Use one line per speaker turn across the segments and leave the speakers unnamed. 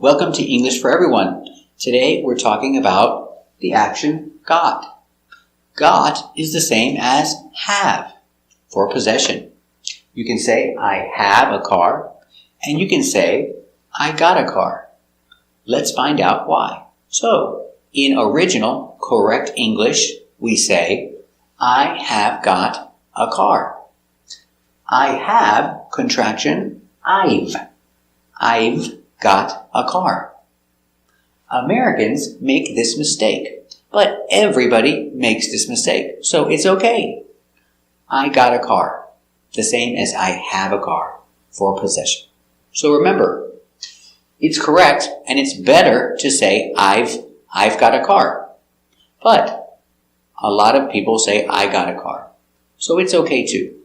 Welcome to English for Everyone. Today we're talking about the action got. Got is the same as have for possession. You can say, I have a car, and you can say, I got a car. Let's find out why. So, in original, correct English, we say, I have got a car. I have, contraction, I've got a car. Americans make this mistake, but everybody makes this mistake, so it's okay. I got a car, the same as I have a car for possession. So remember, it's correct and it's better to say I've got a car. But a lot of people say I got a car. So it's okay too.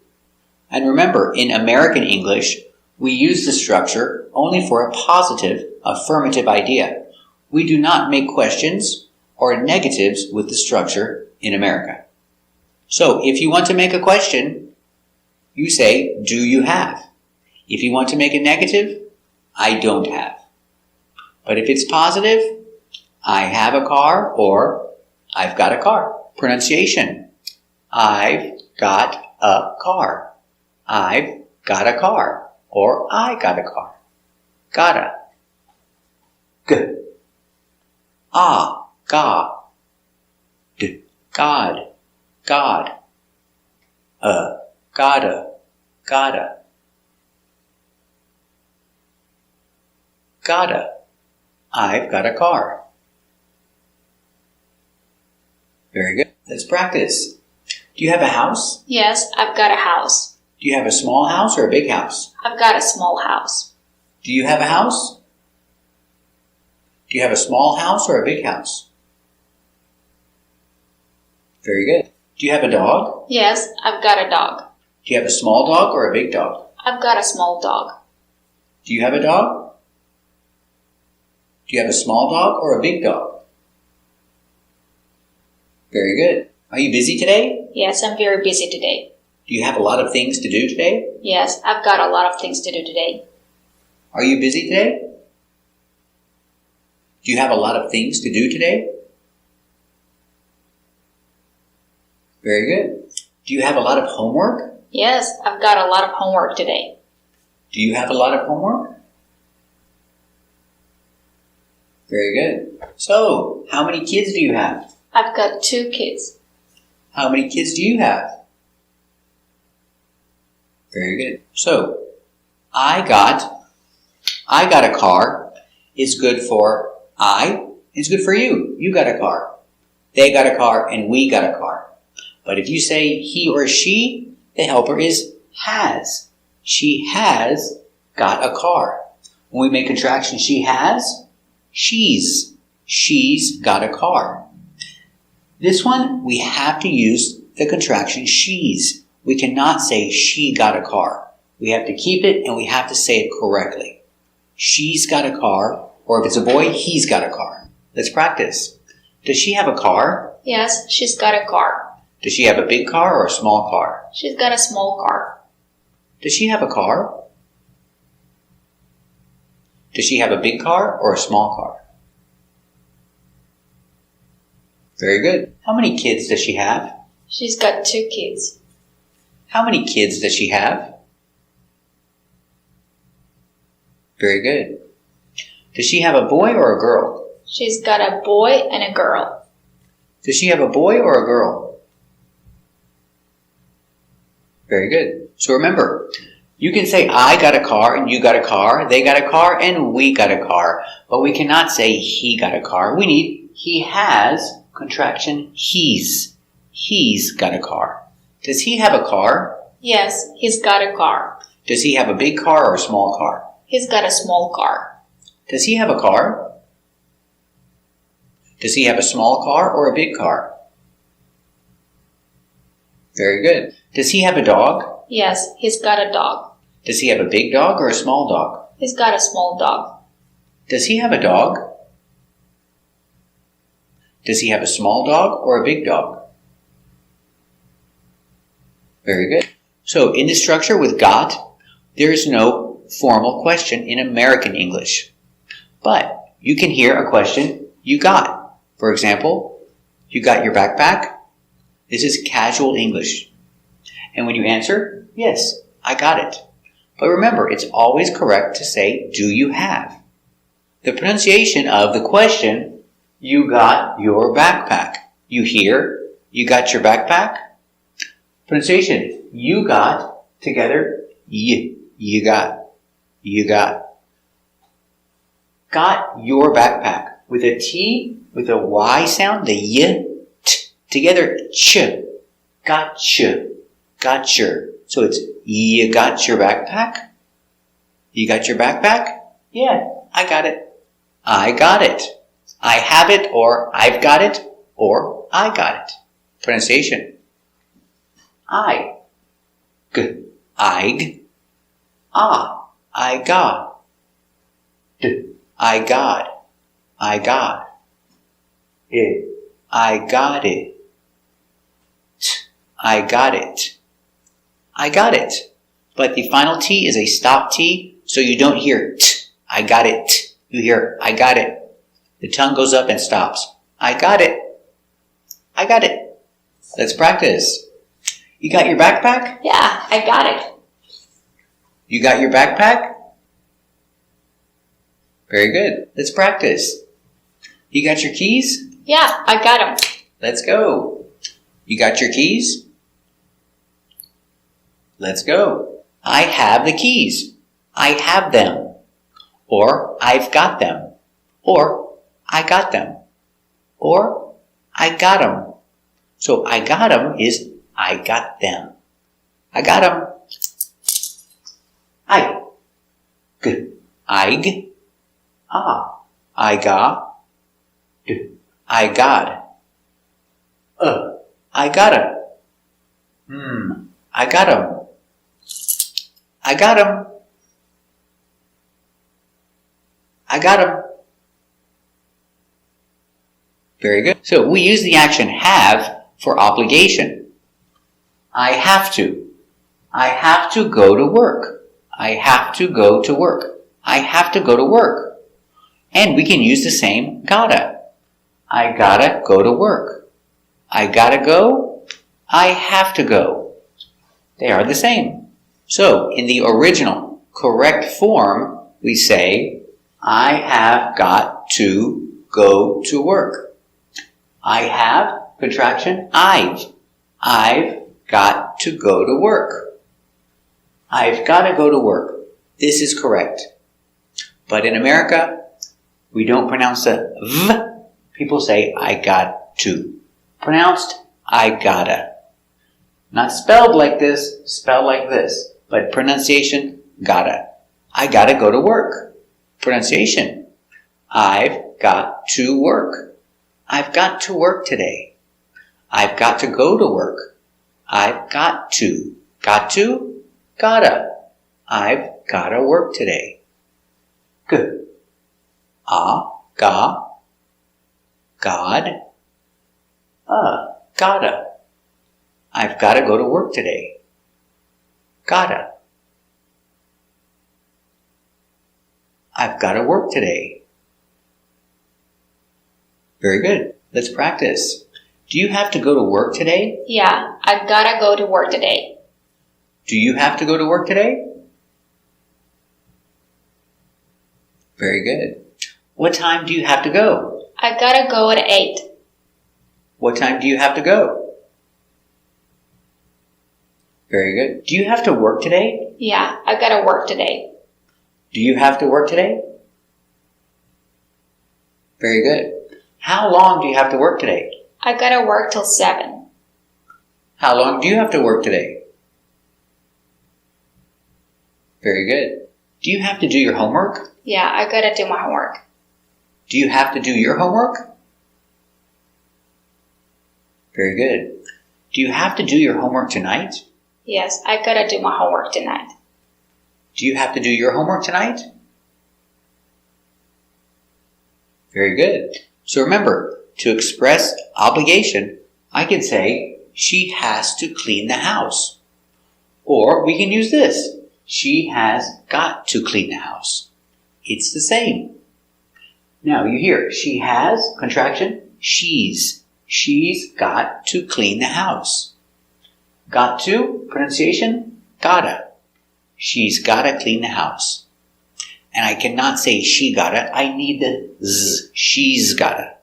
And remember, in American English, we use the structure only for a positive, affirmative idea. We do not make questions or negatives with the structure in America. So if you want to make a question, you say, do you have? If you want to make a negative, I don't have. But if it's positive, I have a car or I've got a car. Pronunciation. I've got a car. I've got a car. Or I got a car. Gotta. G. Ah. Ga. D. God. God. Gotta. Gotta. Gotta. I've got a car. Very good. Let's practice. Do you have a house?
Yes, I've got a house.
Do you have a small house or a big house?
I've got a small house.
Do you have a house? Do you have a small house or a big house? Very good. Do you have a dog?
Yes, I've got a dog.
Do you have a small dog or a big dog?
I've got a small dog.
Do you have a dog? Do you have a small dog or a big dog? Very good. Are you busy today?
Yes, I'm very busy today.
Do you have a lot of things to do today?
Yes, I've got a lot of things to do today.
Are you busy today? Do you have a lot of things to do today? Very good. Do you have a lot of homework?
Yes, I've got a lot of homework today.
Do you have a lot of homework? Very good. So, how many kids do you have?
I've got 2 kids.
How many kids do you have? Very good. So, I got a car is good for I. It's good for you. You got a car. They got a car and we got a car. But if you say he or she, the helper is has. She has got a car. When we make contraction she has, she's got a car. This one, we have to use the contraction she's. We cannot say she got a car. We have to keep it and we have to say it correctly. She's got a car, or if it's a boy, he's got a car. Let's practice. Does she have a car?
Yes, she's got a car.
Does she have a big car or a small car?
She's got a small car.
Does she have a car? Does she have a big car or a small car? Very good. How many kids does she have?
She's got 2 kids.
How many kids does she have? Very good. Does she have a boy or a girl?
She's got a boy and a girl.
Does she have a boy or a girl? Very good. So remember, you can say I got a car and you got a car, they got a car and we got a car. But we cannot say he got a car. We need he has, contraction, he's. He's got a car. Does he have a car?
Yes, he's got a car.
Does he have a big car or a small car?
He's got a small car.
Does he have a car? Does he have a small car or a big car? Very good. Does he have a dog?
Yes, he's got a dog.
Does he have a big dog or a small dog?
He's got a small dog.
Does he have a dog? Does he have a small dog or a big dog? Very good. So in the structure with got, there is no formal question in American English. But you can hear a question you got. For example, you got your backpack? This is casual English. And when you answer, yes, I got it. But remember, it's always correct to say, do you have? The pronunciation of the question, you got your backpack. You hear, you got your backpack? Pronunciation, you got, together, you got, you got. Got your backpack. With a T, with a Y sound, the y, t, together, ch, gotcha, gotcha. So it's, you got your backpack? You got your backpack? Yeah, I got it. I got it. I have it, or I've got it, or I got it. Pronunciation. I. G. I. Ah. I got. D. I got. I got. It. I got it. T. I got it. I got it. But the final T is a stop T, so you don't hear t. I got it. You hear, I got it. The tongue goes up and stops. I got it. I got it. Let's practice. You got your backpack?
Yeah, I got it.
You got your backpack? Very good. Let's practice. You got your keys?
Yeah, I got them.
Let's go. You got your keys? Let's go. I have the keys. I have them. Or, I've got them. Or, I got them. Or, I got them. So, I got them is, I got them. I got them. I. G. I. G. Ah. I got. D. I got. I got him. I got him. I got him. I got him. Very good. So we use the action have for obligation. I have to. I have to go to work. I have to go to work. I have to go to work. And we can use the same gotta. I gotta go to work. I gotta go. I have to go. They are the same. So in the original correct form, we say, I have got to go to work. I have, contraction, I've. I've got to go to work. I've got to go to work. This is correct. But in America, we don't pronounce the V. People say, I got to. Pronounced, I gotta. Not spelled like this, spelled like this. But pronunciation, gotta. I gotta go to work. Pronunciation. I've got to work. I've got to work today. I've got to go to work. I've got to. Got to? Gotta. I've gotta work today. Good. Ga. God. Gotta. I've gotta go to work today. Gotta. I've got to work today. Very good. Let's practice. Do you have to go to work today?
Yeah, I gotta go to work today.
Do you have to go to work today? Very good. What time do you have to go?
I gotta go at 8.
What time do you have to go? Very good. Do you have to work today?
Yeah, I gotta work today.
Do you have to work today? Very good. How long do you have to work today?
I gotta work till 7.
How long do you have to work today? Very good. Do you have to do your homework?
Yeah, I gotta do my homework.
Do you have to do your homework? Very good. Do you have to do your homework tonight?
Yes, I gotta do my homework tonight.
Do you have to do your homework tonight? Very good. So remember, to express obligation, I can say, she has to clean the house. Or we can use this. She has got to clean the house. It's the same. Now you hear she has, contraction, she's. She's got to clean the house. Got to, pronunciation, gotta. She's gotta clean the house. And I cannot say she gotta, I need the z. She's gotta.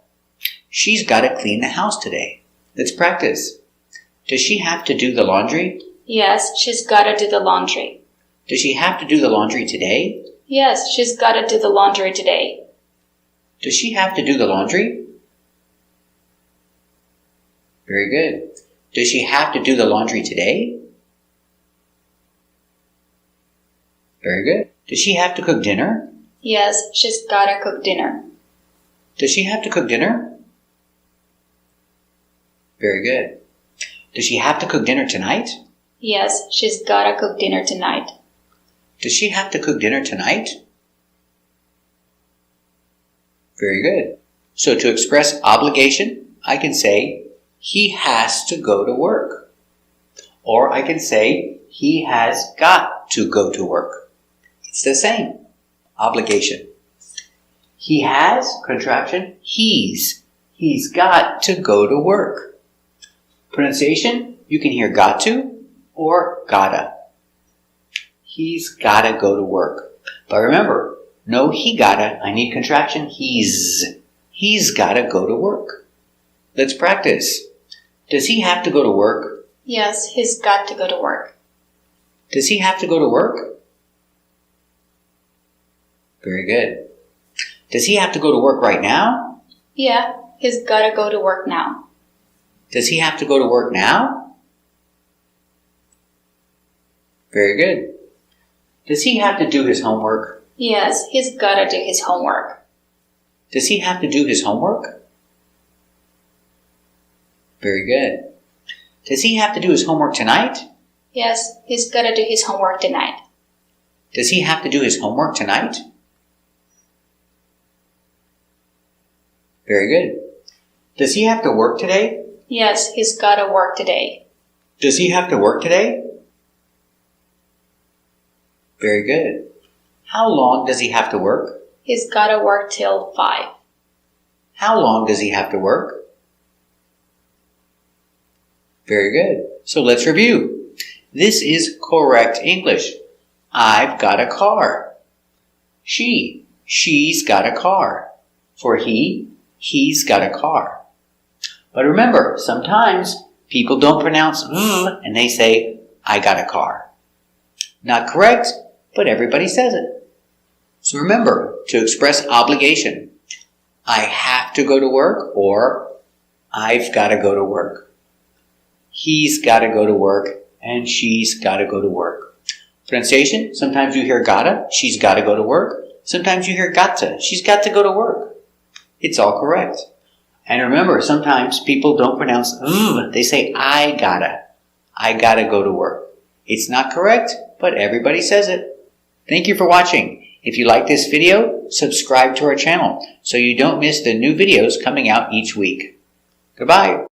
She's gotta clean the house today. Let's practice. Does she have to do the laundry?
Yes, she's gotta do the laundry.
Does she have to do the laundry today?
Yes, she's gotta do the laundry today.
Does she have to do the laundry? Very good. Does she have to do the laundry today? Very good. Does she have to cook dinner?
Yes, she's gotta cook dinner.
Does she have to cook dinner? Very good. Does she have to cook dinner tonight?
Yes, she's gotta cook dinner tonight.
Does she have to cook dinner tonight? Very good. So to express obligation, I can say, he has to go to work. Or I can say, he has got to go to work. It's the same. Obligation. He has, contraction, he's. He's got to go to work. Pronunciation, you can hear got to or gotta. He's gotta go to work. But remember, no he gotta, I need contraction, he's. He's gotta go to work. Let's practice. Does he have to go to work?
Yes, he's got to go to work.
Does he have to go to work? Very good. Does he have to go to work right now?
Yeah, he's gotta go to work now.
Does he have to go to work now? Very good. Does he have to do his homework?
Yes, he's gotta do his homework.
Does he have to do his homework? Very good. Does he have to do his homework tonight?
Yes, he's gotta do his homework tonight.
Does he have to do his homework tonight? Very good. Does he have to work today?
Yes, he's gotta work today.
Does he have to work today? Very good. How long does he have to work?
He's gotta work till 5.
How long does he have to work? Very good. So let's review. This is correct English. I've got a car. She's got a car. For he's got a car. But remember, sometimes people don't pronounce and they say, I got a car. Not correct, but everybody says it. So remember to express obligation. I have to go to work or I've got to go to work. He's got to go to work and she's got to go to work. Pronunciation, sometimes you hear gotta, she's got to go to work. Sometimes you hear gotta, she's got to go to work. It's all correct. And remember, sometimes people don't pronounce they say I gotta go to work. It's not correct, but everybody says it. Thank you for watching. If you like this video, subscribe to our channel so you don't miss the new videos coming out each week. Goodbye.